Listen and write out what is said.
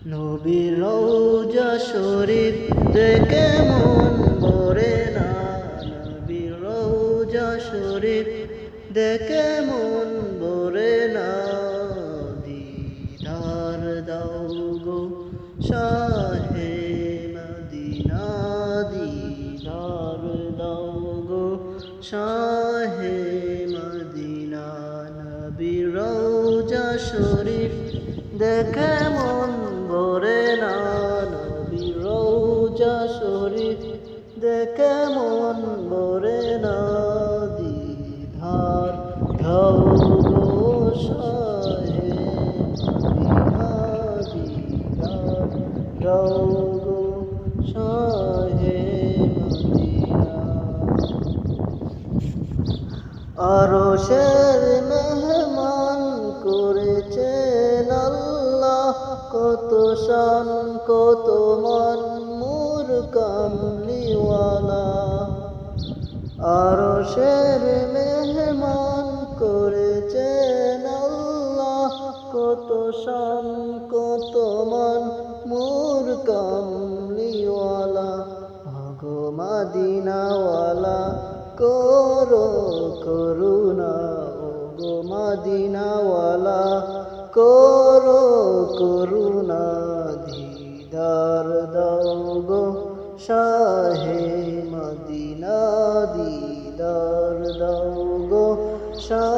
নবীর রওজা শরীফ দেখে মন ভরে না, নবীর রওজা শরীফ দেখে মন ভরে না। দিদার দাও গো শাহে মদিনা, দিদার দাও গো শাহে মদিনা। নবীর রওজা শরীফ দেখে মন ভরে না, নবীর রওজা শরীফ দেখে মন ভরে না। দিদার দাও গো শাহে মদিনা, দিদার দাও গো শাহে মদিনা। আরশের মেহমান করেছেন আল্লাহ, কত শান কত মান মোর কামলিওয়ালা। আরশের মেহমান করেছেন আল্লাহ, কত শান কত মান মোর কামলিওয়ালা। আগো মদিনাওয়ালা করো করুণা, ওগো মদিনাওয়ালা করো করুণা। দিদার দাও গো শাহে মদিনা, দিদার দাও গো শাহে